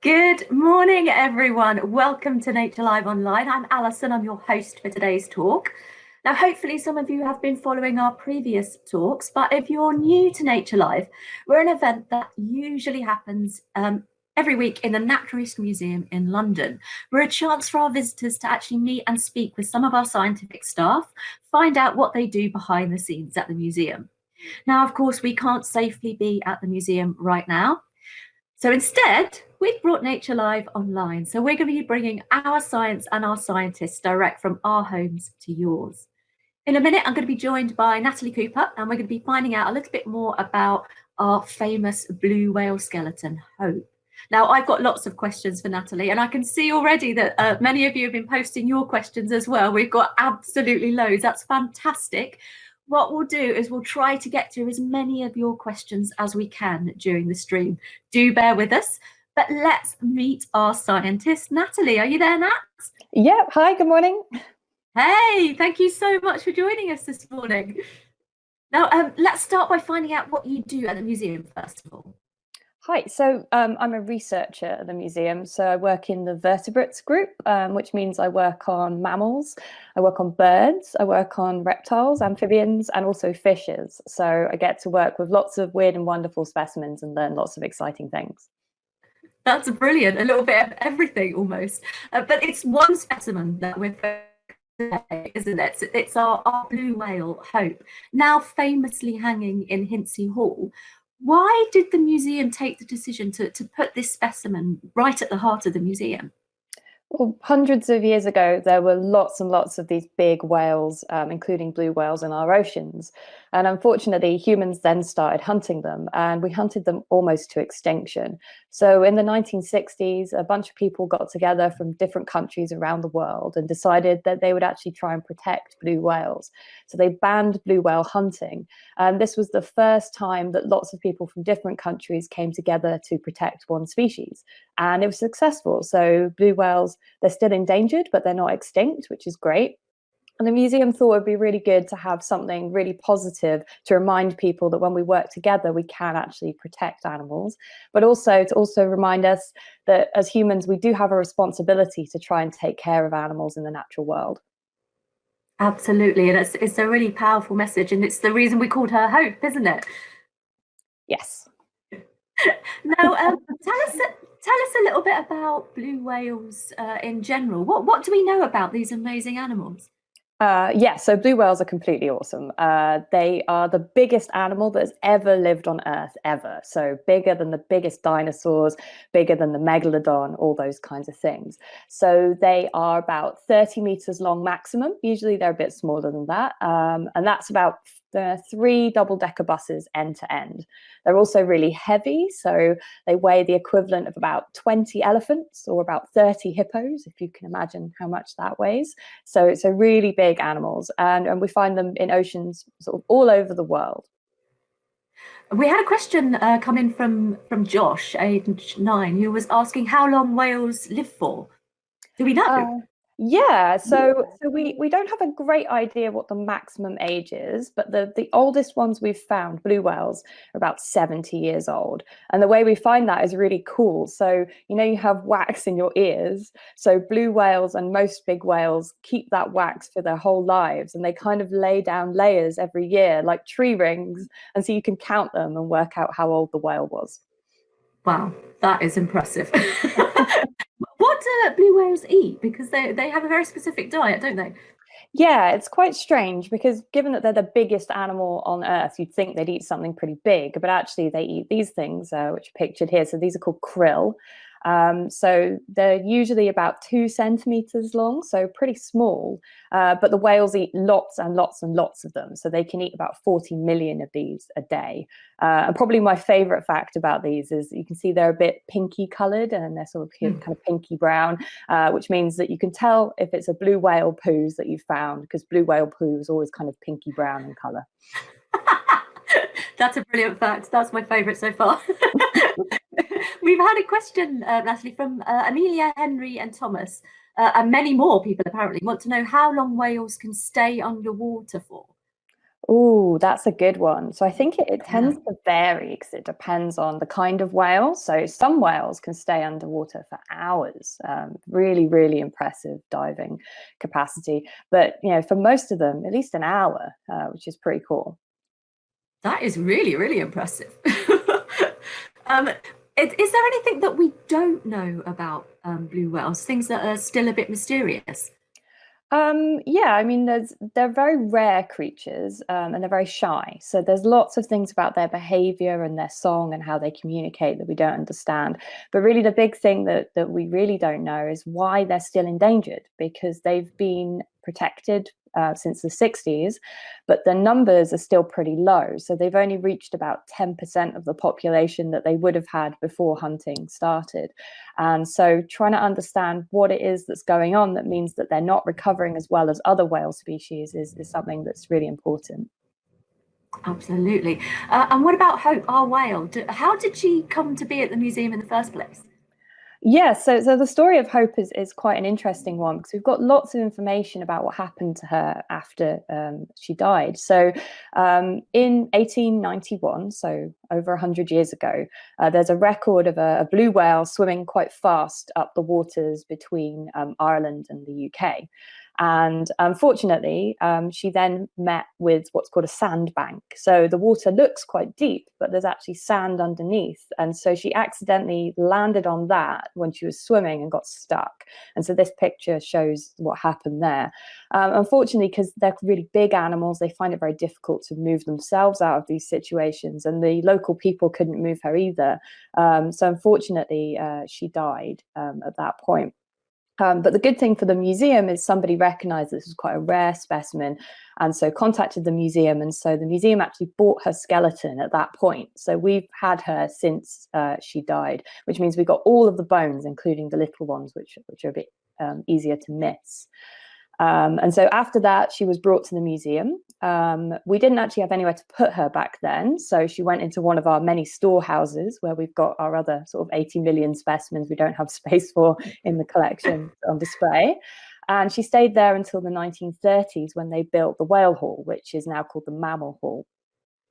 Good morning, everyone. Welcome to Nature Live Online. I'm Alison. I'm your host for today's talk. Now, hopefully some of you have been following our previous talks, but if you're new to Nature Live, we're an event that usually happens every week in the Natural History Museum in London. We're a chance for our visitors to actually meet and speak with some of our scientific staff, find out what they do behind the scenes at the museum. Now, of course, we can't safely be at the museum right now. So instead, we've brought Nature Live online. So we're going to be bringing our science and our scientists direct from our homes to yours. In a minute, I'm going to be joined by Natalie Cooper, and we're going to be finding out a little bit more about our famous blue whale skeleton, Hope. Now, I've got lots of questions for Natalie, and I can see already that many of you have been posting your questions as well. We've got absolutely loads. That's fantastic. What we'll do is we'll try to get to as many of your questions as we can during the stream. Do bear with us, but let's meet our scientist. Natalie, are you there, Nat? Yep. Hi, good morning. Hey, thank you so much for joining us this morning. Now, let's start by finding out what you do at the museum, first of all. Hi, so I'm a researcher at the museum. So I work in the vertebrates group, which means I work on mammals, I work on birds, I work on reptiles, amphibians, and also fishes. So I get to work with lots of weird and wonderful specimens and learn lots of exciting things. That's brilliant, a little bit of everything almost. But it's one specimen that we're today, isn't it? It's our blue whale, Hope, now famously hanging in Hintze Hall. Why did the museum take the decision to put this specimen right at the heart of the museum? Well, hundreds of years ago, there were lots and lots of these big whales, including blue whales in our oceans. And unfortunately, humans then started hunting them, and we hunted them almost to extinction. So in the 1960s, a bunch of people got together from different countries around the world and decided that they would actually try and protect blue whales. So they banned blue whale hunting. And this was the first time that lots of people from different countries came together to protect one species. And it was successful. So blue whales, they're still endangered, but they're not extinct, which is great. And the museum thought it'd be really good to have something really positive to remind people that when we work together, we can actually protect animals, but also to remind us that as humans, we do have a responsibility to try and take care of animals in the natural world. Absolutely, and it's a really powerful message, and it's the reason we called her Hope, isn't it? Yes. Now, tell us a little bit about blue whales in general. What do we know about these amazing animals? Yeah, so blue whales are completely awesome. They are the biggest animal that has ever lived on Earth, ever. So bigger than the biggest dinosaurs, bigger than the megalodon, all those kinds of things. So they are about 30 meters long maximum. Usually they're a bit smaller than that. And that's about 3 double-decker buses end to end. They're also really heavy, so they weigh the equivalent of about 20 elephants or about 30 hippos, if you can imagine how much that weighs. So really big animals, and we find them in oceans sort of all over the world. We had a question come in from Josh, age 9, who was asking how long whales live for. Do we know? Yeah, so we don't have a great idea what the maximum age is, but the oldest ones we've found, blue whales, are about 70 years old. And the way we find that is really cool. So, you have wax in your ears. So blue whales and most big whales keep that wax for their whole lives, and they kind of lay down layers every year, like tree rings. And so you can count them and work out how old the whale was. Wow, that is impressive. What do blue whales eat? Because they have a very specific diet, don't they? Yeah, it's quite strange because given that they're the biggest animal on Earth, you'd think they'd eat something pretty big, but actually they eat these things, which are pictured here. So these are called krill. So they're usually about 2 centimeters long, so pretty small. But the whales eat lots and lots and lots of them. So they can eat about 40 million of these a day. And probably my favorite fact about these is you can see they're a bit pinky colored and they're sort of kind of pinky brown, which means that you can tell if it's a blue whale poos that you found, because blue whale poo is always kind of pinky brown in color. That's a brilliant fact. That's my favorite so far. We've had a question, Natalie, from Amelia, Henry, and Thomas, and many more people apparently want to know how long whales can stay underwater for. Oh, that's a good one. So I think it Yeah. tends to vary because it depends on the kind of whale. So some whales can stay underwater for hours, really, really impressive diving capacity. But for most of them, at least an hour, which is pretty cool. That is really, really impressive. um, is there anything that we don't know about blue whales? Things that are still a bit mysterious? Yeah, I mean, they're very rare creatures, and they're very shy. So there's lots of things about their behavior and their song and how they communicate that we don't understand. But really, the big thing that we really don't know is why they're still endangered, because they've been protected since the 60s, but the numbers are still pretty low. So they've only reached about 10% of the population that they would have had before hunting started. And so trying to understand what it is that's going on that means that they're not recovering as well as other whale species is something that's really important. Absolutely. And what about Hope, our whale? How did she come to be at the museum in the first place? Yeah, so the story of Hope is quite an interesting one because we've got lots of information about what happened to her after she died. So in 1891, so over 100 years ago, there's a record of a blue whale swimming quite fast up the waters between Ireland and the UK. And unfortunately, she then met with what's called a sandbank. So the water looks quite deep, but there's actually sand underneath. And so she accidentally landed on that when she was swimming and got stuck. And so this picture shows what happened there. Unfortunately, because they're really big animals, they find it very difficult to move themselves out of these situations. And the local people couldn't move her either. So unfortunately, she died at that point. But the good thing for the museum is somebody recognized this was quite a rare specimen and so contacted the museum. And so the museum actually bought her skeleton at that point. So we've had her since she died, which means we got all of the bones, including the little ones, which are a bit easier to miss. And so after that, she was brought to the museum. We didn't actually have anywhere to put her back then. So she went into one of our many storehouses where we've got our other sort of 80 million specimens we don't have space for in the collection on display. And she stayed there until the 1930s when they built the Whale Hall, which is now called the Mammal Hall.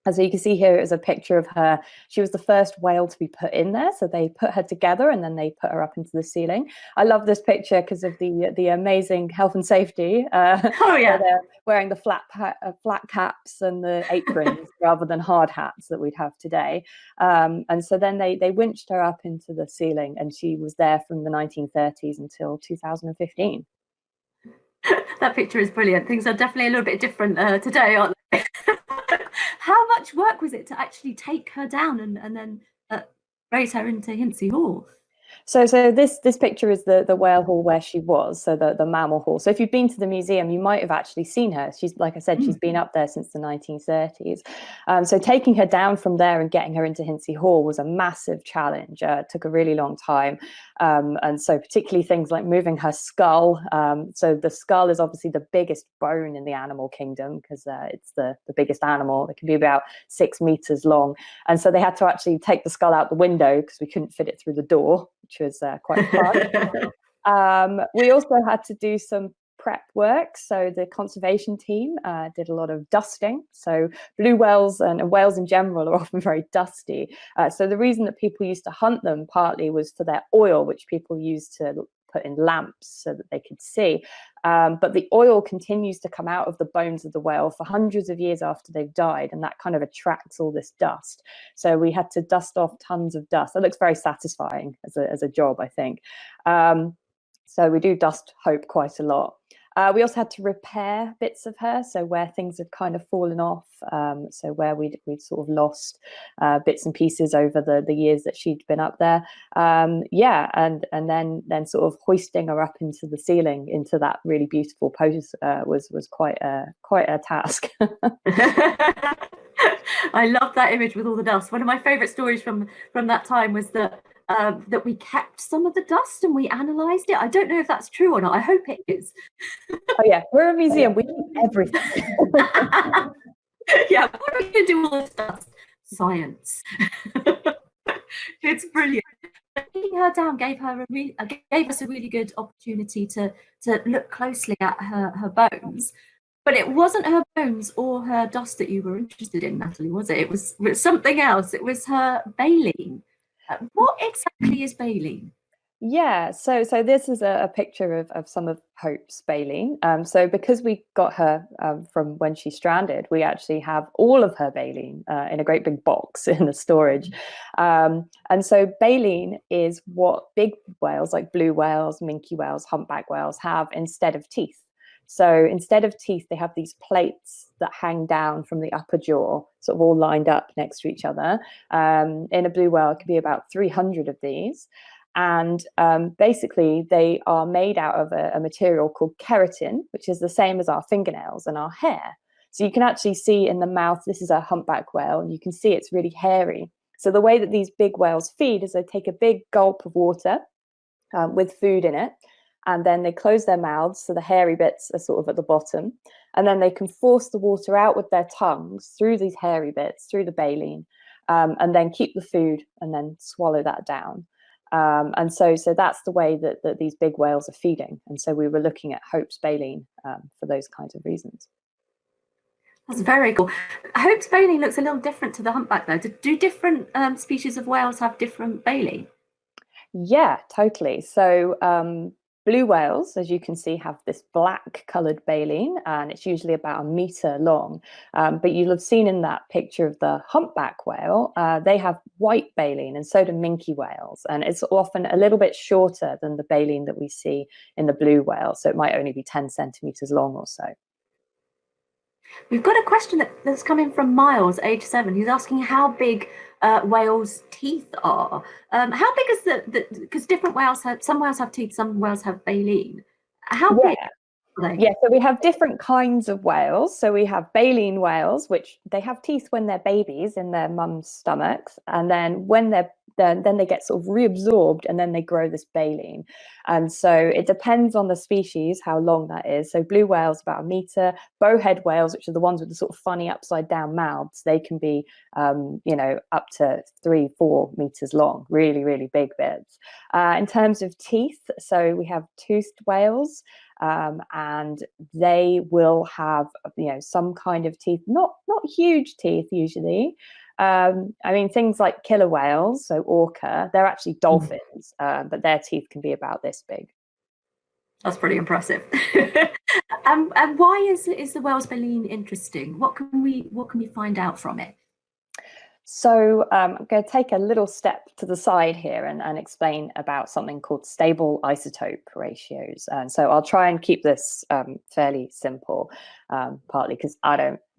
And so you can see here is a picture of her. She was the first whale to be put in there. So they put her together and then they put her up into the ceiling. I love this picture because of the amazing health and safety. Oh, yeah. They're wearing the flat caps and the aprons rather than hard hats that we'd have today. And so then they winched her up into the ceiling and she was there from the 1930s until 2015. That picture is brilliant. Things are definitely a little bit different today, aren't they? How much work was it to actually take her down and then raise her into Hintze Hall? So this picture is the whale hall where she was, so the mammal hall. So if you've been to the museum, you might have actually seen her. She's, like I said, she's been up there since the 1930s. So taking her down from there and getting her into Hintze Hall was a massive challenge. It took a really long time. And so particularly things like moving her skull. So the skull is obviously the biggest bone in the animal kingdom because it's the biggest animal. It can be about 6 meters long. And so they had to actually take the skull out the window because we couldn't fit it through the door, which was quite fun. We also had to do some prep work. So the conservation team did a lot of dusting. So blue whales and whales in general are often very dusty. So the reason that people used to hunt them partly was for their oil, which people used to put in lamps so that they could see. But the oil continues to come out of the bones of the whale for hundreds of years after they've died, and that kind of attracts all this dust. So we had to dust off tons of dust. That looks very satisfying as a job, I think. So we do dust Hope quite a lot. We also had to repair bits of her, so where things had kind of fallen off, so where we'd sort of lost bits and pieces over the years that she'd been up there. Yeah, and then sort of hoisting her up into the ceiling into that really beautiful pose was quite a task. I love that image with all the dust. One of my favorite stories from that time was that we kept some of the dust and we analysed it. I don't know if that's true or not. I hope it is. Oh yeah, we're a museum. We keep everything. Yeah, what are we going to do with all this dust? Science. It's brilliant. Taking her down gave us a really good opportunity to look closely at her bones. But it wasn't her bones or her dust that you were interested in, Natalie, was it? It was something else. It was her baleen. What exactly is baleen? Yeah, so this is a picture of some of Hope's baleen. So because we got her from when she stranded, we actually have all of her baleen in a great big box in the storage. And so baleen is what big whales like blue whales, minke whales, humpback whales have instead of teeth. So instead of teeth, they have these plates that hang down from the upper jaw, sort of all lined up next to each other. In a blue whale, it could be about 300 of these. And basically, they are made out of a material called keratin, which is the same as our fingernails and our hair. So you can actually see in the mouth, this is a humpback whale, and you can see it's really hairy. So the way that these big whales feed is they take a big gulp of water with food in it, and then they close their mouths, so the hairy bits are sort of at the bottom, and then they can force the water out with their tongues through these hairy bits, through the baleen, and then keep the food and then swallow that down. And so that's the way that these big whales are feeding. And so we were looking at Hope's baleen for those kinds of reasons. That's very cool. Hope's baleen looks a little different to the humpback, though. Do different species of whales have different baleen? Yeah, totally. So blue whales, as you can see, have this black coloured baleen, and it's usually about 1 metre long. But you'll have seen in that picture of the humpback whale, they have white baleen, and so do minke whales. And it's often a little bit shorter than the baleen that we see in the blue whale. So it might only be 10 centimetres long or so. We've got a question that's coming from Miles, age 7. He's asking how big whales' teeth are. How big is because different whales have, some whales have teeth, some whales have baleen. How big are they? Yeah, so we have different kinds of whales. So we have baleen whales, which they have teeth when they're babies in their mum's stomachs, and then when they're then they get sort of reabsorbed, and then they grow this baleen. And so it depends on the species how long that is. So blue whales about 1 meter. Bowhead whales, which are the ones with the sort of funny upside down mouths, they can be up to 3-4 meters long, really, really big bits. In terms of teeth, so we have toothed whales. And they will have, some kind of teeth, not huge teeth usually. I mean, things like killer whales, so orca, they're actually dolphins, but their teeth can be about this big. That's pretty impressive. And why is the whale's baleen interesting? What can we find out from it? So I'm going to take a little step to the side here and explain about something called stable isotope ratios. And so I'll try and keep this fairly simple, partly because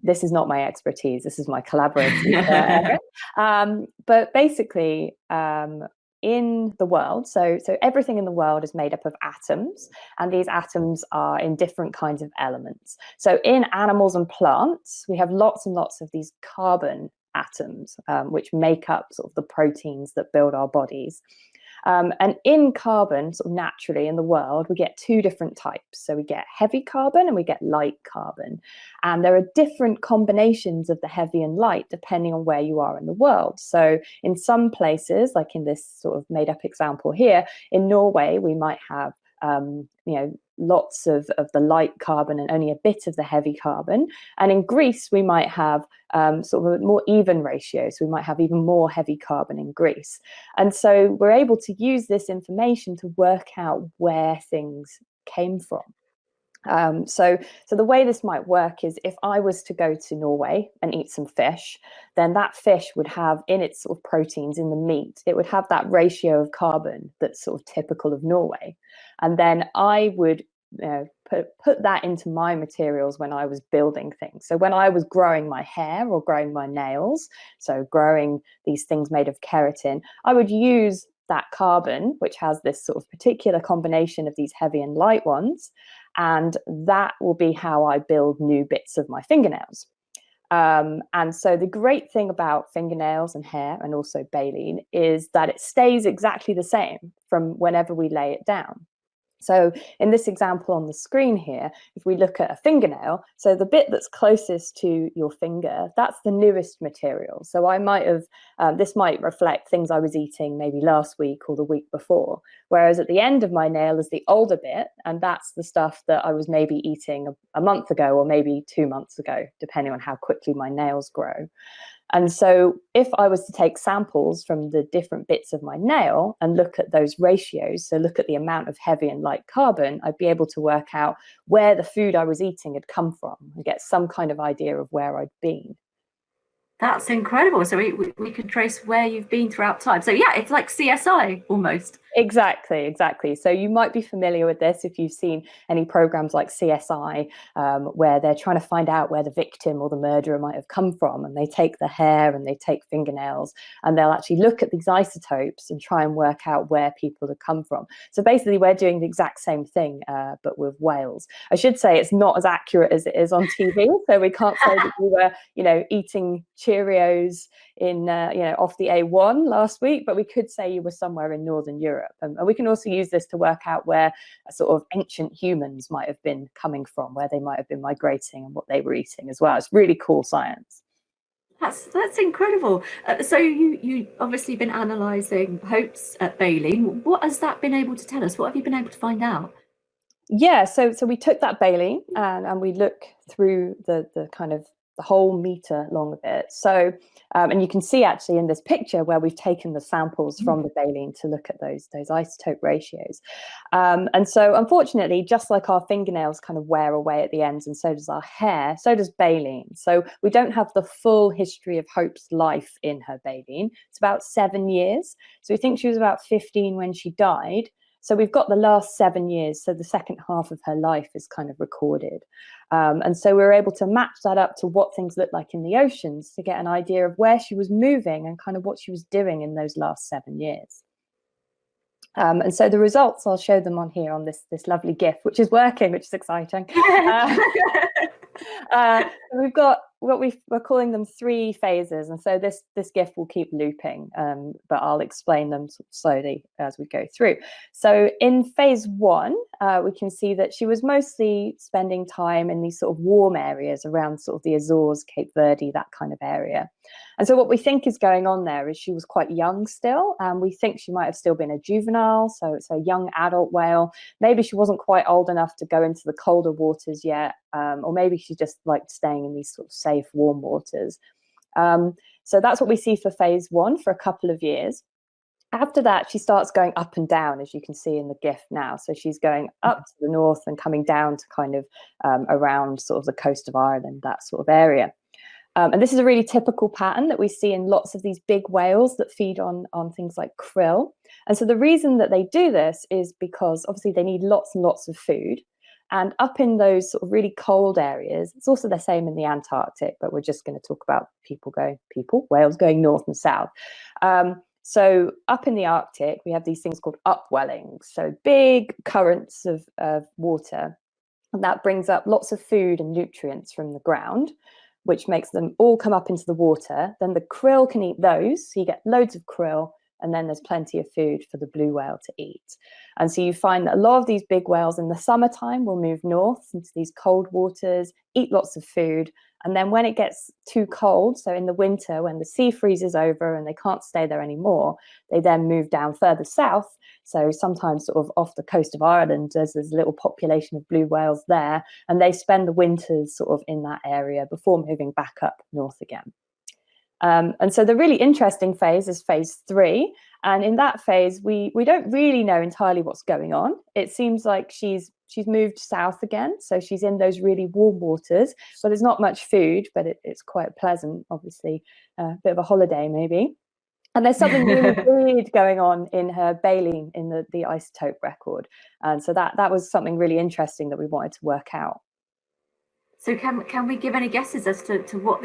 this is not my expertise. This is my collaborator. But basically, in the world, so everything in the world is made up of atoms, and these atoms are in different kinds of elements. So in animals and plants, we have lots and lots of these carbon atoms, which make up sort of the proteins that build our bodies. And in carbon, sort of naturally in the world, we get 2 different types. So we get heavy carbon and we get light carbon. And there are different combinations of the heavy and light depending on where you are in the world. So in some places, like in this sort of made up example here, in Norway, we might have lots of the light carbon and only a bit of the heavy carbon. And in Greece, we might have sort of a more even ratio. So we might have even more heavy carbon in Greece. And so we're able to use this information to work out where things came from. So the way this might work is if I was to go to Norway and eat some fish, then that fish would have in its sort of proteins in the meat, it would have that ratio of carbon that's sort of typical of Norway. And then I would put that into my materials when I was building things. So when I was growing my hair or growing my nails, so growing these things made of keratin, I would use that carbon, which has this sort of particular combination of these heavy and light ones, and that will be how I build new bits of my fingernails. And so the great thing about fingernails and hair and also baleen is that it stays exactly the same from whenever we lay it down. So in this example on the screen here, if we look at a fingernail, so the bit that's closest to your finger, that's the newest material. So I might have, this might reflect things I was eating maybe last week or the week before, whereas at the end of my nail is the older bit, and that's the stuff that I was maybe eating a month ago or maybe 2 months ago, depending on how quickly my nails grow. And so if I was to take samples from the different bits of my nail and look at those ratios, so look at the amount of heavy and light carbon, I'd be able to work out where the food I was eating had come from and get some kind of idea of where I'd been. That's incredible. So we can trace where you've been throughout time. So yeah, it's like CSI almost. Exactly. So you might be familiar with this if you've seen any programs like CSI, where they're trying to find out where the victim or the murderer might have come from, and they take the hair and they take fingernails, and they'll actually look at these isotopes and try and work out where people have come from. So basically we're doing the exact same thing, but with whales. I should say it's not as accurate as it is on TV, so we can't say that we were eating Cheerios in off the A1 last week, but we could say you were somewhere in Northern Europe. And we can also use this to work out where sort of ancient humans might have been coming from, where they might have been migrating and what they were eating as well. It's really cool science. That's incredible. So you obviously been analysing Hope's baleen. What has that been able to tell us? What have you been able to find out? Yeah, so we took that baleen and we look through the kind of the whole meter long of it. So, and you can see actually in this picture where we've taken the samples from the baleen to look at those isotope ratios. And so unfortunately, just like our fingernails kind of wear away at the ends, and so does our hair, so does baleen. So we don't have the full history of Hope's life in her baleen. It's about 7 years. So we think she was about 15 when she died. So we've got the last 7 years, so the second half of her life is kind of recorded. And so we were able to match that up to what things look like in the oceans to get an idea of where she was moving and kind of what she was doing in those last 7 years. And so the results, I'll show them on here on this lovely GIF, which is working, which is exciting. We've got what we're calling them 3 phases, and so this GIF will keep looping, but I'll explain them slowly as we go through. So in phase 1, we can see that she was mostly spending time in these sort of warm areas around sort of the Azores, Cape Verde, that kind of area. And so what we think is going on there is she was quite young still, and we think she might have still been a juvenile, so it's a young adult whale. Maybe she wasn't quite old enough to go into the colder waters yet, or maybe she just liked staying in these sort of safe, warm waters. So that's what we see for phase 1 for a couple of years. After that, she starts going up and down, as you can see in the GIF now. So she's going up to the north and coming down to kind of around sort of the coast of Ireland, that sort of area. And this is a really typical pattern that we see in lots of these big whales that feed on things like krill. And so the reason that they do this is because obviously they need lots and lots of food. And up in those sort of really cold areas, it's also the same in the Antarctic, but we're just going to talk about whales going north and south. So up in the Arctic, we have these things called upwellings, so big currents of water. And that brings up lots of food and nutrients from the ground, which makes them all come up into the water. Then the krill can eat those, so you get loads of krill, and then there's plenty of food for the blue whale to eat. And so you find that a lot of these big whales in the summertime will move north into these cold waters, eat lots of food, and then when it gets too cold, so in the winter when the sea freezes over and they can't stay there anymore, they then move down further south. So sometimes sort of off the coast of Ireland, there's a little population of blue whales there, and they spend the winters sort of in that area before moving back up north again. And so the really interesting phase is phase 3. And in that phase, we don't really know entirely what's going on. It seems like she's moved south again. So she's in those really warm waters, but there's not much food, but it's quite pleasant, obviously, a bit of a holiday maybe. And there's something really weird going on in her baleen in the isotope record. And so that was something really interesting that we wanted to work out. So can we give any guesses as to what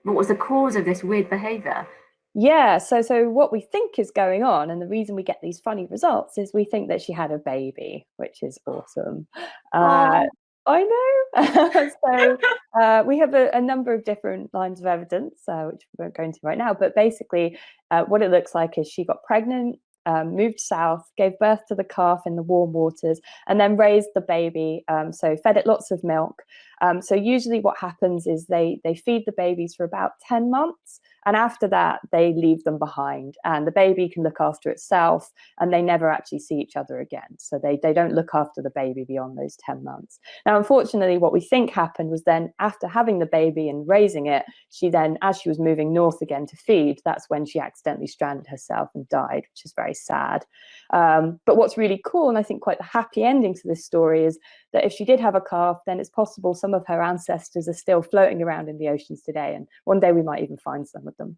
what was the cause of this weird behavior? Yeah, so what we think is going on, and the reason we get these funny results, is we think that she had a baby, which is awesome. I know. So we have a number of different lines of evidence, which we won't go into right now. But basically, what it looks like is she got pregnant. moved south, gave birth to the calf in the warm waters, and then raised the baby. So fed it lots of milk. So usually what happens is they feed the babies for about 10 months. And after that, they leave them behind, and the baby can look after itself, and they never actually see each other again. So they don't look after the baby beyond those 10 months. Now, unfortunately, what we think happened was then after having the baby and raising it, she then, as she was moving north again to feed, that's when she accidentally stranded herself and died, which is very sad. But what's really cool, and I think quite the happy ending to this story, is that if she did have a calf, then it's possible some of her ancestors are still floating around in the oceans today, and one day we might even find some of them.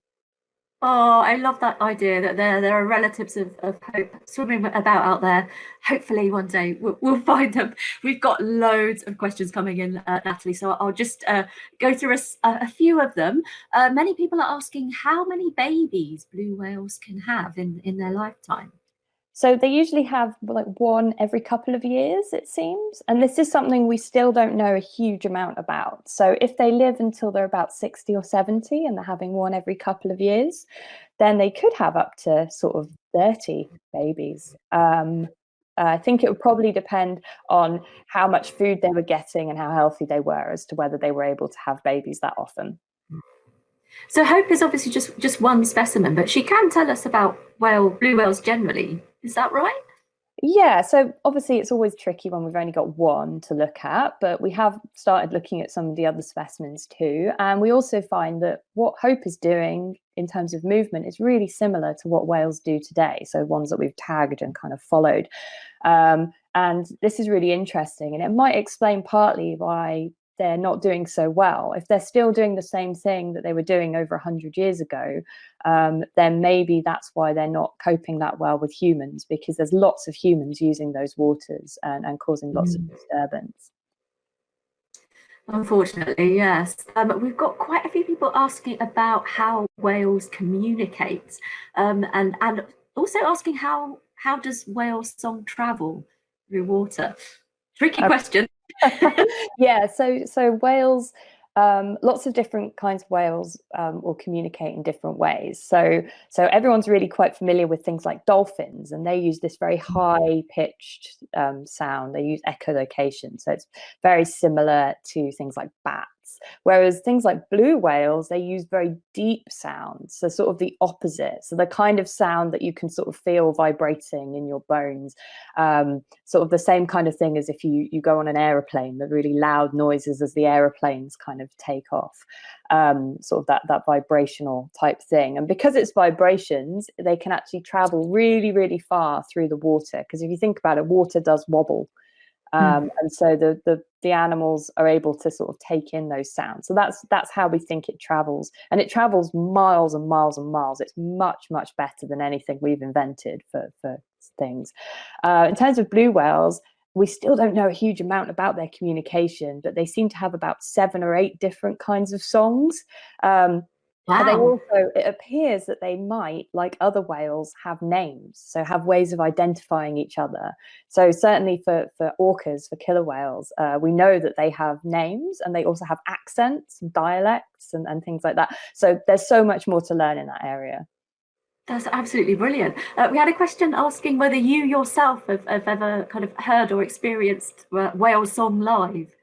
Oh, I love that idea that there are relatives of Hope swimming about out there. Hopefully one day we'll find them. We've got loads of questions coming in, Natalie, so I'll just go through a few of them. Many people are asking how many babies blue whales can have in their lifetime. So they usually have like one every couple of years, it seems. And this is something we still don't know a huge amount about. So if they live until they're about 60 or 70 and they're having one every couple of years, then they could have up to sort of 30 babies. I think it would probably depend on how much food they were getting and how healthy they were as to whether they were able to have babies that often. So Hope is obviously just one specimen, but she can tell us about blue whales generally. Is that right? Yeah, so obviously it's always tricky when we've only got one to look at, but we have started looking at some of the other specimens too. And we also find that what Hope is doing in terms of movement is really similar to what whales do today. So ones that we've tagged and kind of followed. And this is really interesting, and it might explain partly why they're not doing so well. If they're still doing the same thing that they were doing over 100 years ago, then maybe that's why they're not coping that well with humans, because there's lots of humans using those waters and causing lots of disturbance. Unfortunately, yes. We've got quite a few people asking about how whales communicate, and also asking how does whale song travel through water? Tricky question. Yeah, so whales, lots of different kinds of whales will communicate in different ways. So everyone's really quite familiar with things like dolphins, and they use this very high pitched sound. They use echolocation, so it's very similar to things like bats. Whereas things like blue whales, they use very deep sounds, so sort of the opposite. So the kind of sound that you can sort of feel vibrating in your bones, sort of the same kind of thing as if you go on an aeroplane, the really loud noises as the aeroplanes kind of take off, sort of that vibrational type thing. And because it's vibrations, they can actually travel really, really far through the water. Because if you think about it, water does wobble. And so the animals are able to sort of take in those sounds. So that's how we think it travels, and it travels miles and miles and miles. It's much better than anything we've invented for things. In terms of blue whales, we still don't know a huge amount about their communication, but they seem to have about 7 or 8 different kinds of songs. Wow. And they also, it appears that they might, like other whales, have names, so have ways of identifying each other. So certainly for orcas, for killer whales, we know that they have names, and they also have accents, dialects, and things like that. So there's so much more to learn in that area. That's absolutely brilliant. We had a question asking whether you yourself have ever kind of heard or experienced whale song live.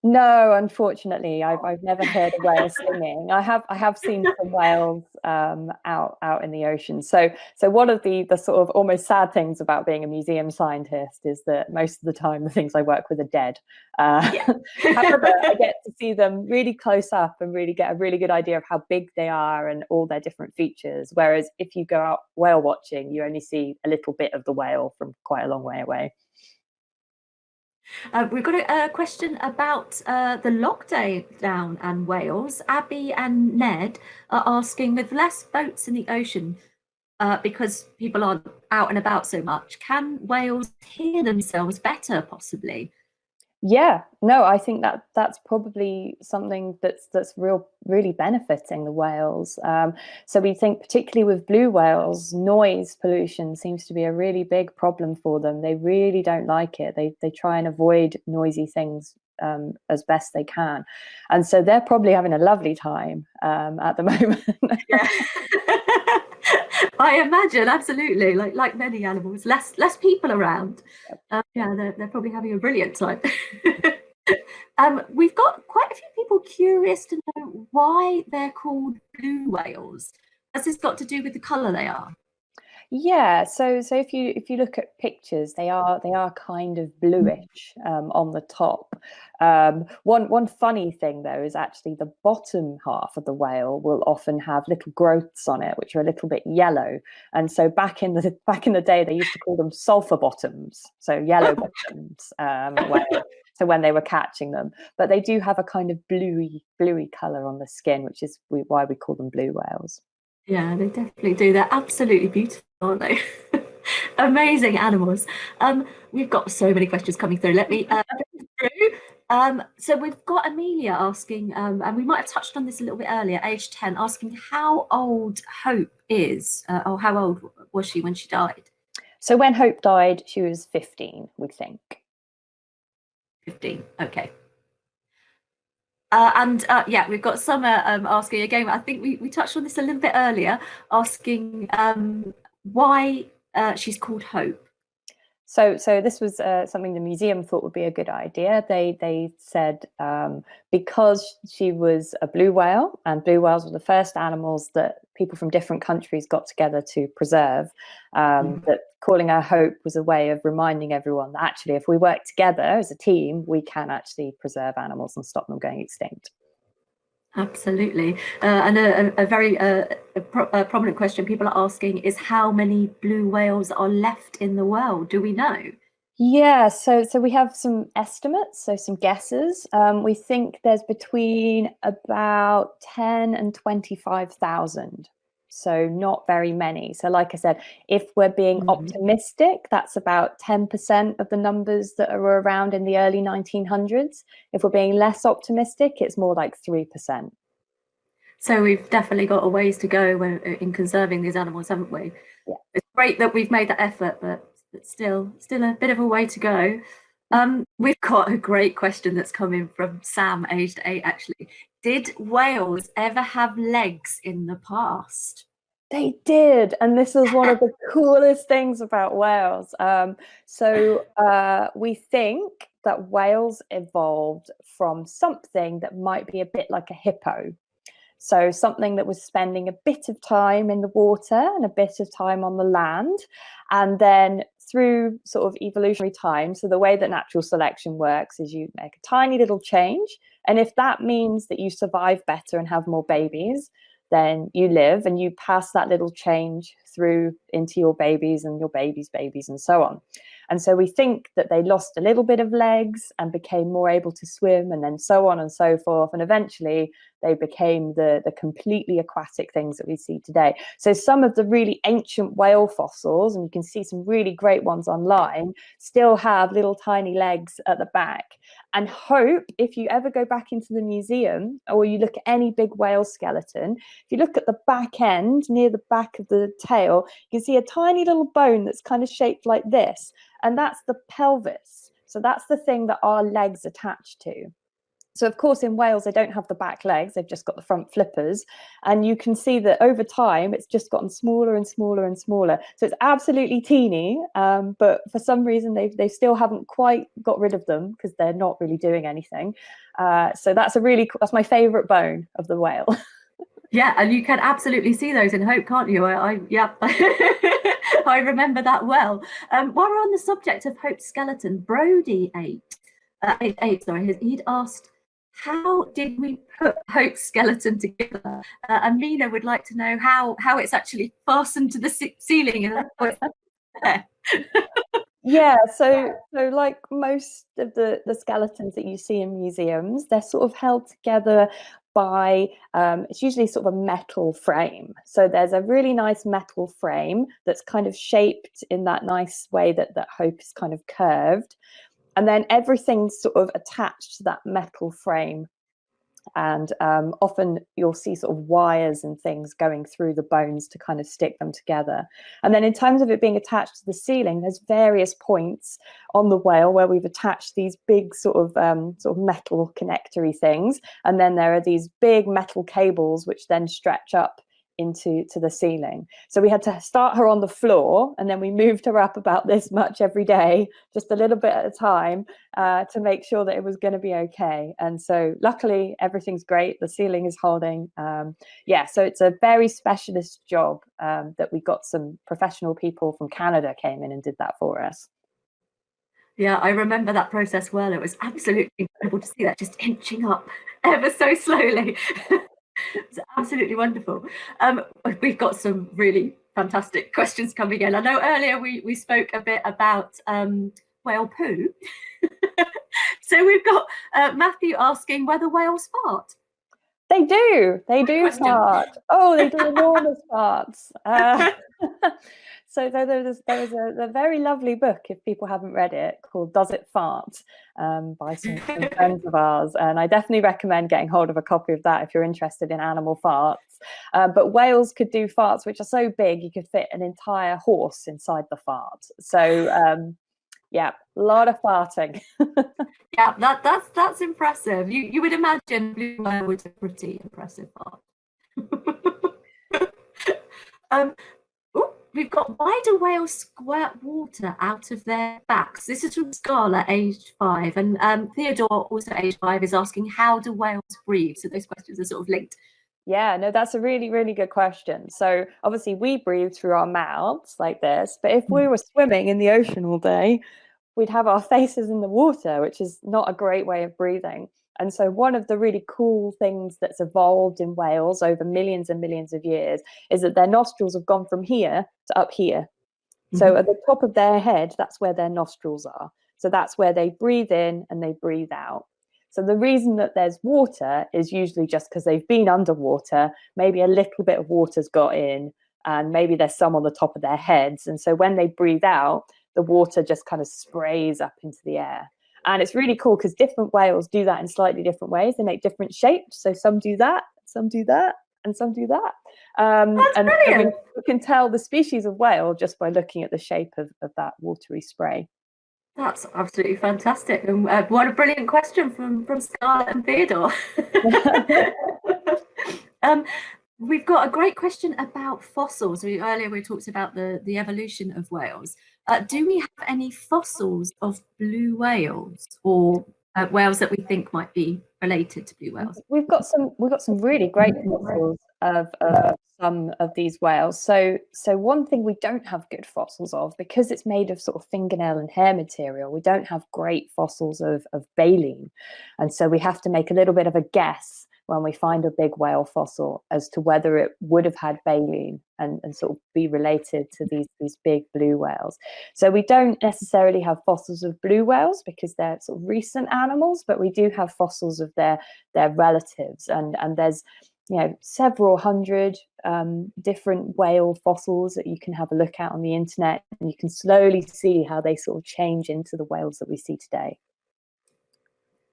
No, unfortunately, I've never heard a whale singing. I have seen some whales out in the ocean. So one of the sort of almost sad things about being a museum scientist is that most of the time the things I work with are dead. However, I get to see them really close up and really get a really good idea of how big they are and all their different features. Whereas if you go out whale watching, you only see a little bit of the whale from quite a long way away. We've got a question about the lockdown and whales. Abby and Ned are asking, with less boats in the ocean, because people aren't out and about so much, can whales hear themselves better, possibly? Yeah, no, I think that's probably something that's really benefiting the whales. So we think particularly with blue whales, noise pollution seems to be a really big problem for them. They really don't like it. They try and avoid noisy things as best they can, and so they're probably having a lovely time at the moment. I imagine, absolutely, like many animals, less people around. Yeah, they're probably having a brilliant time. We've got quite a few people curious to know why they're called blue whales. Has this got to do with the colour they are? Yeah, so if you look at pictures, they are kind of bluish on the top. One funny thing though is actually the bottom half of the whale will often have little growths on it, which are a little bit yellow. And so back in the day, they used to call them sulfur bottoms, so yellow bottoms whales. So when they were catching them, but they do have a kind of bluey color on the skin, which is why we call them blue whales. Yeah, they definitely do. They're absolutely beautiful, aren't they? Amazing animals. We've got so many questions coming through. Let me go through. So we've got Amelia asking, and we might have touched on this a little bit earlier, age 10, asking how old Hope is, or how old was she when she died? So when Hope died, she was 15, we think. 15. Okay. Yeah, we've got Summer asking again. I think we touched on this a little bit earlier, asking why she's called Hope. So this was something the museum thought would be a good idea. They said because she was a blue whale, and blue whales were the first animals that people from different countries got together to preserve, that calling her Hope was a way of reminding everyone that actually, if we work together as a team, we can actually preserve animals and stop them going extinct. Absolutely. And a very prominent question people are asking is how many blue whales are left in the world? Do we know? Yeah, so we have some estimates, so some guesses. We think there's between about 10 and 25,000. So not very many. So like I said, if we're being optimistic, that's about 10% of the numbers that are around in the early 1900s. If we're being less optimistic, it's more like 3%. So we've definitely got a ways to go in conserving these animals, haven't we? Yeah. It's great that we've made that effort, but still a bit of a way to go. We've got a great question that's coming from Sam, aged 8, actually. Did whales ever have legs in the past? They did, and this is one of the coolest things about whales. We think that whales evolved from something that might be a bit like a hippo. So something that was spending a bit of time in the water and a bit of time on the land. And then through sort of evolutionary time, so the way that natural selection works is you make a tiny little change. And if that means that you survive better and have more babies, then you live and you pass that little change through into your babies and your babies' babies and so on. And so we think that they lost a little bit of legs and became more able to swim, and then so on and so forth. And eventually they became the completely aquatic things that we see today. So some of the really ancient whale fossils, and you can see some really great ones online, still have little tiny legs at the back. And Hope, if you ever go back into the museum or you look at any big whale skeleton, if you look at the back end, near the back of the tail, you can see a tiny little bone that's kind of shaped like this. And that's the pelvis. So that's the thing that our legs attach to. So, of course, in whales, they don't have the back legs. They've just got the front flippers. And you can see that over time, it's just gotten smaller and smaller and smaller. So it's absolutely teeny. But for some reason, they still haven't quite got rid of them because they're not really doing anything. So that's that's my favorite bone of the whale. Yeah, and you can absolutely see those in Hope, can't you? Yeah, I remember that well. While we're on the subject of Hope's skeleton, Brody he'd asked, how did we put Hope's skeleton together? Amina would like to know how it's actually fastened to the ceiling and how it's there. Yeah, so like most of the skeletons that you see in museums, they're sort of held together by it's usually sort of a metal frame. So there's a really nice metal frame that's kind of shaped in that nice way that Hope is kind of curved. And then everything's sort of attached to that metal frame. And often you'll see sort of wires and things going through the bones to kind of stick them together. And then in terms of it being attached to the ceiling, there's various points on the whale where we've attached these big sort of metal connectory things. And then there are these big metal cables which then stretch up into the ceiling. So we had to start her on the floor, and then we moved her up about this much every day, just a little bit at a time, to make sure that it was going to be okay. And so luckily everything's great. The ceiling is holding. So it's a very specialist job that we got some professional people from Canada came in and did that for us. Yeah, I remember that process well. It was absolutely incredible to see that just inching up ever so slowly. It's absolutely wonderful. We've got some really fantastic questions coming in. I know earlier we spoke a bit about whale poo. So we've got Matthew asking whether whales fart. They do fart. Oh, they do enormous farts. So there was a very lovely book, if people haven't read it, called Does It Fart? By some friends of ours. And I definitely recommend getting hold of a copy of that if you're interested in animal farts. But whales could do farts which are so big you could fit an entire horse inside the fart. So yeah, a lot of farting. Yeah, that's impressive. You would imagine blue whale was a pretty impressive fart. We've got, why do whales squirt water out of their backs? This is from Scarlett, aged 5, and Theodore, also aged 5, is asking, how do whales breathe? So those questions are sort of linked. Yeah, no, that's a really, really good question. So obviously we breathe through our mouths like this, but if we were swimming in the ocean all day, we'd have our faces in the water, which is not a great way of breathing. And so one of the really cool things that's evolved in whales over millions and millions of years is that their nostrils have gone from here to up here. So at the top of their head, that's where their nostrils are. So that's where they breathe in and they breathe out. So the reason that there's water is usually just because they've been underwater, maybe a little bit of water's got in, and maybe there's some on the top of their heads. And so when they breathe out, the water just kind of sprays up into the air. And it's really cool because different whales do that in slightly different ways. They make different shapes. So some do that, some do that, and some do that. That's brilliant. We can tell the species of whale just by looking at the shape of that watery spray. That's absolutely fantastic. And what a brilliant question from Scarlett and Theodore. We've got a great question about fossils. Earlier we talked about the evolution of whales. Do we have any fossils of blue whales, or whales that we think might be related to blue whales? We've got some really great fossils of some of these whales. So one thing we don't have good fossils of, because it's made of sort of fingernail and hair material, we don't have great fossils of baleen. And so we have to make a little bit of a guess when we find a big whale fossil as to whether it would have had baleen and sort of be related to these big blue whales. So we don't necessarily have fossils of blue whales because they're sort of recent animals, but we do have fossils of their relatives. And there's, you know, several hundred different whale fossils that you can have a look at on the internet, and you can slowly see how they sort of change into the whales that we see today.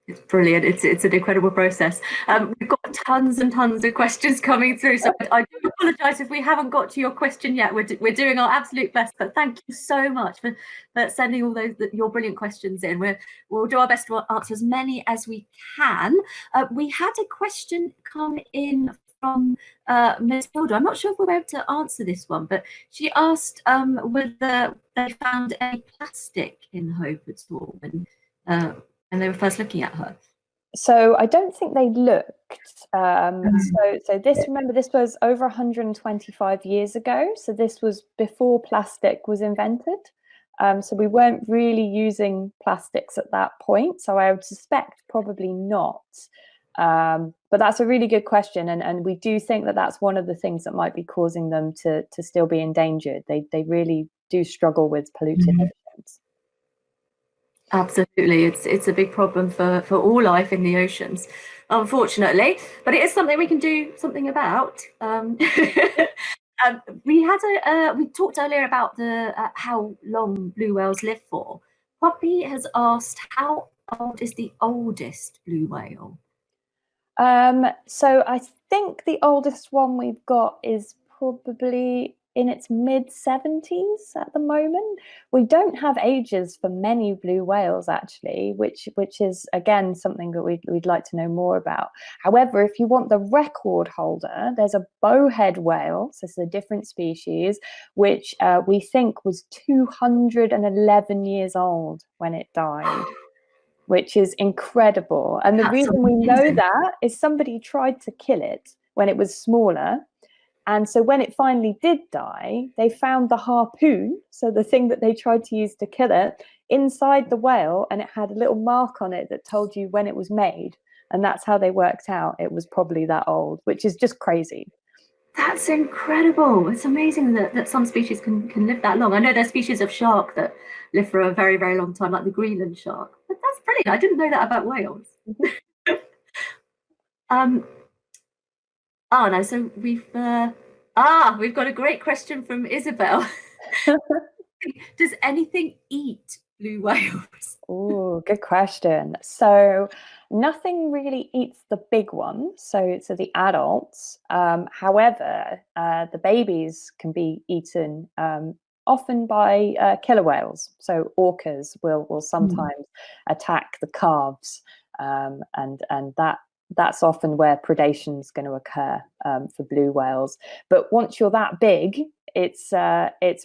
It's brilliant. It's an incredible process. We've got tons and tons of questions coming through, so I do apologise if we haven't got to your question yet. We're doing our absolute best, but thank you so much for sending all your brilliant questions in. We'll do our best to answer as many as we can. We had a question come in from Ms. Hilda. I'm not sure if we're able to answer this one, but she asked whether they found any plastic in Hope at all and they were first looking at her. So I don't think they looked. So this was over 125 years ago. So this was before plastic was invented. So we weren't really using plastics at that point. So I would suspect probably not. But that's a really good question. And we do think that that's one of the things that might be causing them to still be endangered. They really do struggle with polluted oceans. Absolutely, it's a big problem for all life in the oceans, unfortunately. But it is something we can do something about. We talked earlier about how long blue whales live for. Poppy has asked, how old is the oldest blue whale? So I think the oldest one we've got is probably in its mid-70s at the moment. We don't have ages for many blue whales, actually, which is, again, something that we'd like to know more about. However, if you want the record holder, there's a bowhead whale, so it's a different species, which we think was 211 years old when it died, which is incredible. And the reason we know that is somebody tried to kill it when it was smaller. And so when it finally did die, they found the harpoon, so the thing that they tried to use to kill it, inside the whale, and it had a little mark on it that told you when it was made. And that's how they worked out it was probably that old, which is just crazy. That's incredible. It's amazing that some species can live that long. I know there's species of shark that live for a very, very long time, like the Greenland shark. But that's brilliant. I didn't know that about whales. Oh no, so we've got a great question from Isabel. Does anything eat blue whales? Oh, good question. So nothing really eats the big ones, so the adults. However, the babies can be eaten often by killer whales. So orcas will sometimes attack the calves, and that's often where predation is going to occur for blue whales. But once you're that big, it's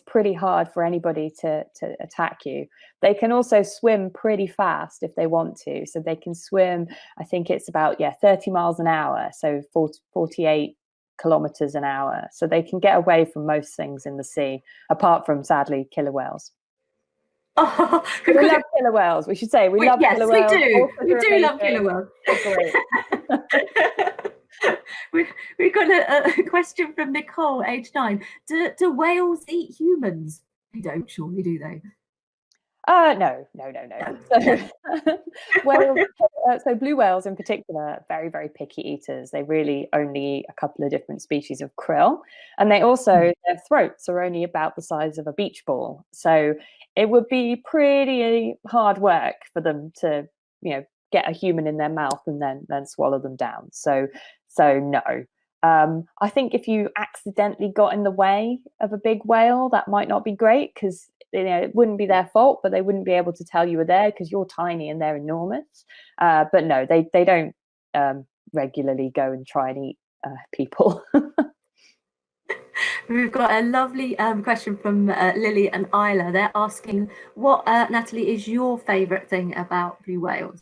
pretty hard for anybody to attack you. They can also swim pretty fast if they want to. So they can swim, I think it's about 30 miles an hour, so 48 kilometers an hour. So they can get away from most things in the sea, apart from, sadly, killer whales. Oh, we love killer whales. We should say we love killer whales. Yes, we do. We do love killer whales. We've got a question from Nicole, age 9. Do whales eat humans? They don't, surely, do they? No. So blue whales in particular are very, very picky eaters. They really only eat a couple of different species of krill. And they also, their throats are only about the size of a beach ball. So it would be pretty hard work for them to, get a human in their mouth and then swallow them down. So no. I think if you accidentally got in the way of a big whale, that might not be great, because it wouldn't be their fault, but they wouldn't be able to tell you were there because you're tiny and they're enormous. But no, they don't regularly go and try and eat people. We've got a lovely question from Lily and Isla. They're asking, what, Natalie, is your favourite thing about blue whales?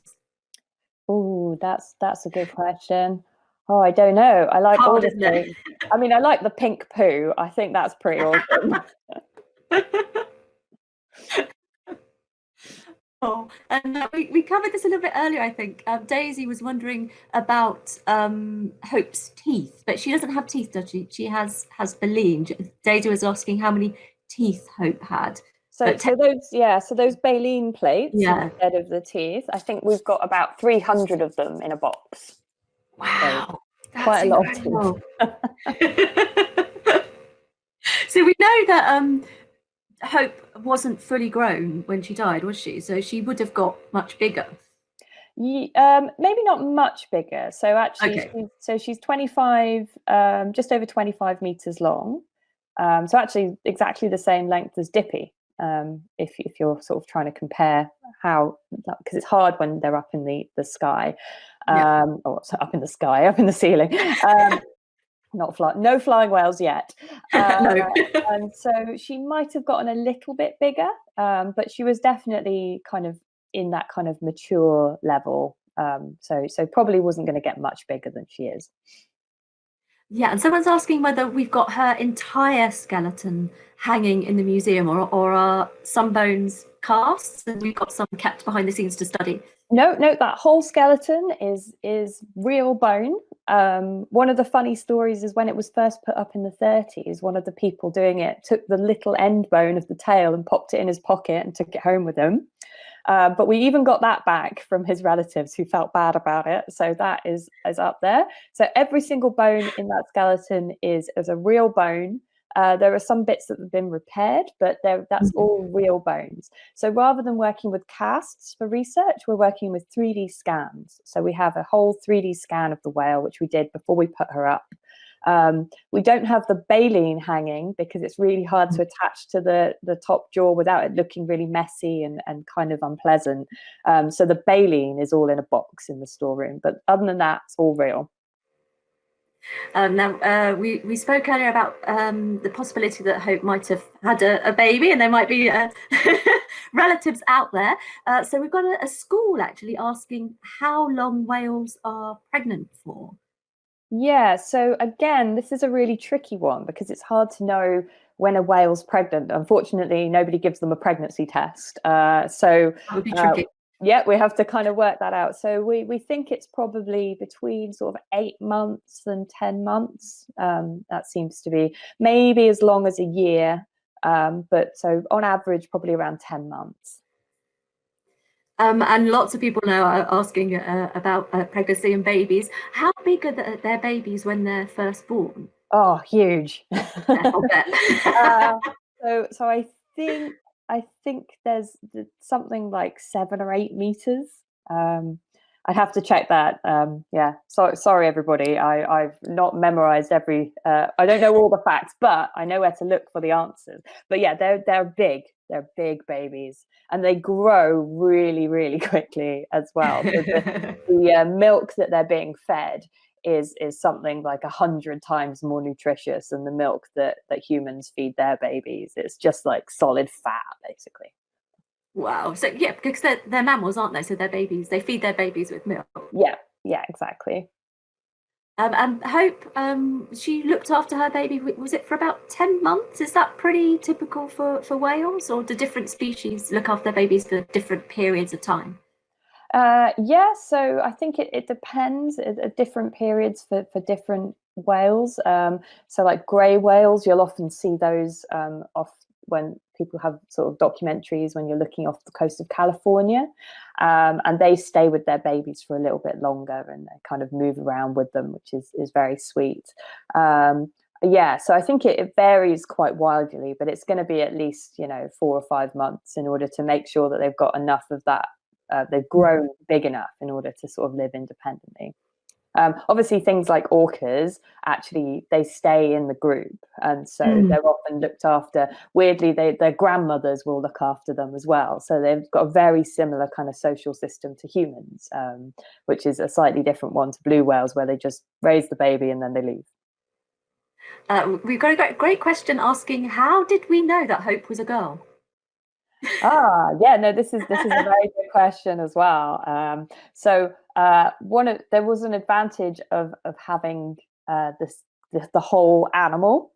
Oh, that's a good question. Oh, I don't know. I like all the things. I mean, I like the pink poo. I think that's pretty awesome. Oh, and we covered this a little bit earlier, I think. Daisy was wondering about Hope's teeth, but she doesn't have teeth, does she? She has baleen. Daisy was asking how many teeth Hope had. So those baleen plates instead of the teeth, I think we've got about 300 of them in a box. Wow, so quite a lot of teeth. So we know that Hope wasn't fully grown when she died, was she? So she would have got much bigger. Maybe not much bigger. So actually, she's 25, just over 25 meters long. So actually, exactly the same length as Dippy. If you're sort of trying to compare how, because it's hard when they're up in the sky, or up in the sky, up in the ceiling. No flying whales yet. No. And so she might have gotten a little bit bigger, but she was definitely kind of in that kind of mature level. So probably wasn't going to get much bigger than she is. Yeah, and someone's asking whether we've got her entire skeleton hanging in the museum, or are some bones casts and we've got some kept behind the scenes to study. No, that whole skeleton is real bone. One of the funny stories is when it was first put up in the 30s, one of the people doing it took the little end bone of the tail and popped it in his pocket and took it home with him. But we even got that back from his relatives who felt bad about it. So that is up there. So every single bone in that skeleton is a real bone. There are some bits that have been repaired, but that's all real bones. So rather than working with casts for research, we're working with 3D scans. So we have a whole 3D scan of the whale, which we did before we put her up. We don't have the baleen hanging because it's really hard to attach to the top jaw without it looking really messy and kind of unpleasant. So the baleen is all in a box in the storeroom, but other than that, it's all real. Now, we spoke earlier about the possibility that Hope might have had a baby, and there might be relatives out there. So we've got a school actually asking how long whales are pregnant for. Yeah, so again, this is a really tricky one because it's hard to know when a whale's pregnant. Unfortunately, nobody gives them a pregnancy test. So that would be tricky. Yeah, we have to kind of work that out. So we think it's probably between sort of 8 months and 10 months. That seems to be maybe as long as a year. But so on average, probably around 10 months. And lots of people now are asking about pregnancy and babies. How big are their babies when they're first born? Oh, huge. I'll bet. So I think there's something like 7 or 8 meters. I'd have to check that. Yeah, sorry everybody. I've not memorized every. I don't know all the facts, but I know where to look for the answers. But yeah, they're big. They're big babies, and they grow really, really quickly as well. So the milk that they're being fed is something like 100 times more nutritious than the milk that humans feed their babies. It's just like solid fat, basically. Wow. So yeah, because they're mammals, aren't they? So they feed their babies with milk. Yeah, exactly. And Hope, she looked after her baby, was it for about 10 months? Is that pretty typical for whales, or do different species look after their babies for different periods of time? Yeah, so I think it depends at different periods for different whales. So like grey whales, you'll often see those off when people have sort of documentaries when you're looking off the coast of California, and they stay with their babies for a little bit longer and they kind of move around with them, which is very sweet. Yeah, so I think it varies quite wildly, but it's going to be at least 4 or 5 months in order to make sure that they've got enough of that. They've grown big enough in order to sort of live independently. Obviously, things like orcas, actually, they stay in the group. And so they're often looked after. Weirdly, their grandmothers will look after them as well. So they've got a very similar kind of social system to humans, which is a slightly different one to blue whales, where they just raise the baby and then they leave. We've got a great question asking, how did we know that Hope was a girl? Yeah, no, this is a very good question as well. So there was an advantage of having the whole animal.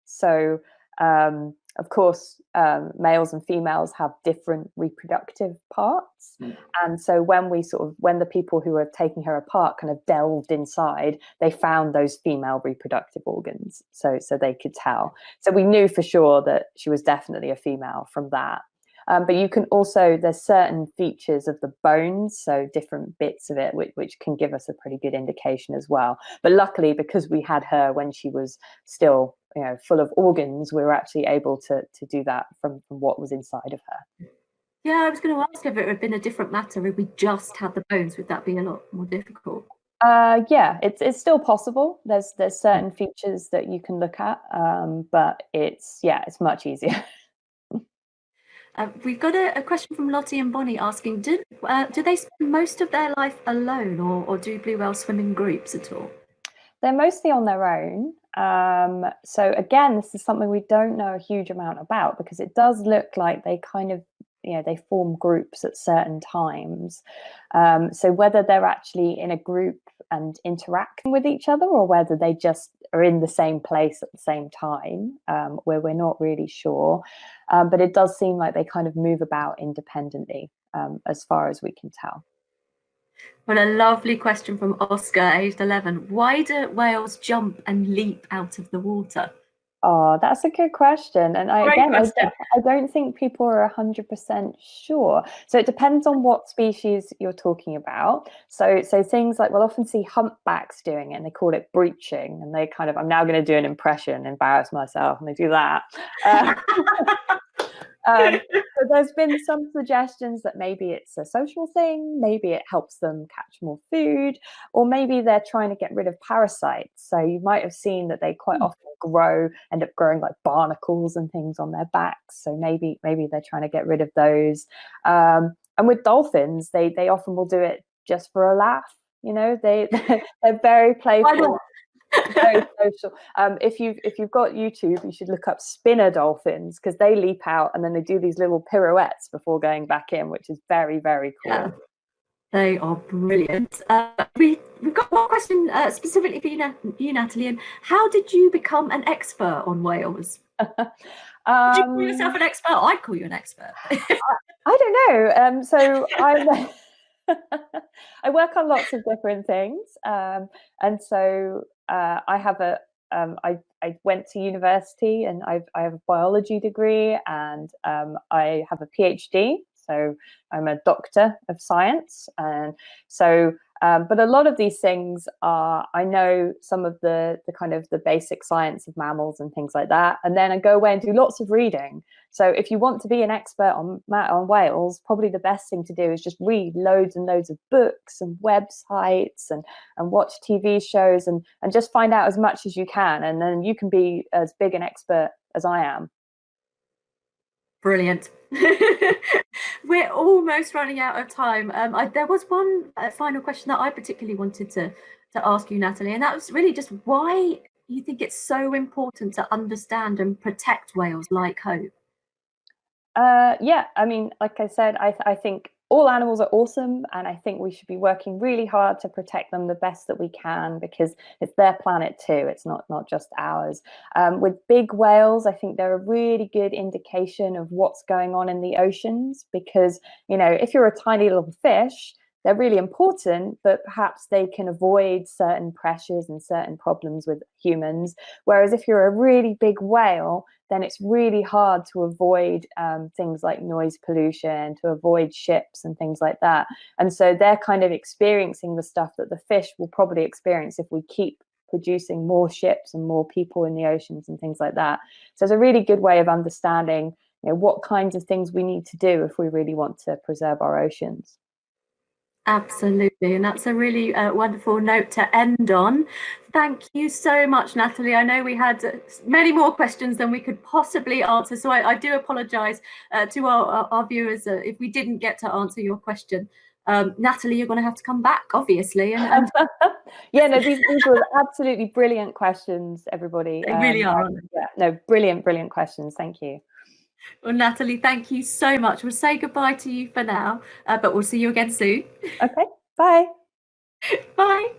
So of course, males and females have different reproductive parts, and so when the people who were taking her apart kind of delved inside, they found those female reproductive organs, so they could tell. So we knew for sure that she was definitely a female from that. But you can also, there's certain features of the bones, so different bits of it, which can give us a pretty good indication as well. But luckily, because we had her when she was still, full of organs, we were actually able to do that from what was inside of her. Yeah, I was going to ask if it had been a different matter if we just had the bones. Would that be a lot more difficult? Yeah, it's still possible. There's certain features that you can look at, but it's much easier. We've got a question from Lottie and Bonnie asking, do they spend most of their life alone, or do blue whales swim in groups at all? They're mostly on their own. So again, this is something we don't know a huge amount about, because it does look like they kind of, they form groups at certain times. So whether they're actually in a group and interacting with each other, or whether they just are in the same place at the same time, where we're not really sure. But it does seem like they kind of move about independently, as far as we can tell. Well, a lovely question from Oscar, aged 11. Why do whales jump and leap out of the water? Oh, that's a good question. And I don't think people are 100% sure. So it depends on what species you're talking about. So things like, we'll often see humpbacks doing it, and they call it breaching. And they kind of, I'm now going to do an impression, embarrass myself, and they do that. So there's been some suggestions that maybe it's a social thing, maybe it helps them catch more food, or maybe they're trying to get rid of parasites. So you might have seen that they quite often end up growing like barnacles and things on their backs. So maybe they're trying to get rid of those. And with dolphins, they often will do it just for a laugh. You know, they're very playful. Very social. If you've got YouTube, you should look up spinner dolphins, because they leap out and then they do these little pirouettes before going back in, which is very, very cool. Yeah, they are brilliant. We've got one question specifically for you, Natalie. And how did you become an expert on whales? Did you call yourself an expert? I'd call you an expert. I don't know. So I work on lots of different things, and so I have I went to university, and I have a biology degree, and I have a PhD. So I'm a doctor of science, and so but a lot of these things are, I know some of the kind of the basic science of mammals and things like that, and then I go away and do lots of reading. So if you want to be an expert on whales, probably the best thing to do is just read loads and loads of books and websites and watch TV shows and just find out as much as you can, and then you can be as big an expert as I am. Brilliant. We're almost running out of time. There was one final question that I particularly wanted to ask you, Natalie, and that was really just why you think it's so important to understand and protect whales like Hope. Yeah, I mean, like I said, I think all animals are awesome, and I think we should be working really hard to protect them the best that we can, because it's their planet too. It's not just ours. With big whales, I think they're a really good indication of what's going on in the oceans, because, you know, if you're a tiny little fish, they're really important, but perhaps they can avoid certain pressures and certain problems with humans. Whereas if you're a really big whale, then it's really hard to avoid things like noise pollution, to avoid ships and things like that. And so they're kind of experiencing the stuff that the fish will probably experience if we keep producing more ships and more people in the oceans and things like that. So it's a really good way of understanding, you know, what kinds of things we need to do if we really want to preserve our oceans. Absolutely, and that's a really wonderful note to end on. Thank you so much, Natalie. I know we had many more questions than we could possibly answer, so I do apologise to our viewers if we didn't get to answer your question. Natalie, you're going to have to come back, obviously. And yeah, no, these were absolutely brilliant questions, everybody. They really are. Yeah, no, brilliant questions. Thank you. Well, Natalie, thank you so much. We'll say goodbye to you for now, but we'll see you again soon. Okay, bye. Bye.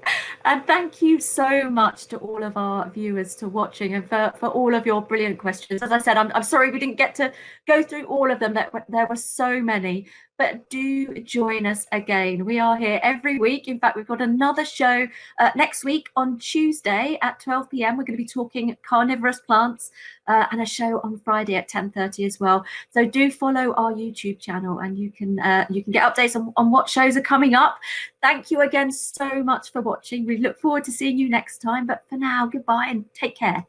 And thank you so much to all of our viewers for watching and for all of your brilliant questions. As I said, I'm sorry we didn't get to go through all of them. There were so many, but do join us again. We are here every week. In fact, we've got another show next week on Tuesday at 12 p.m. We're going to be talking carnivorous plants and a show on Friday at 10:30 as well. So do follow our YouTube channel, and you can get updates on what shows are coming up. Thank you again so much for watching. We look forward to seeing you next time. But for now, goodbye and take care.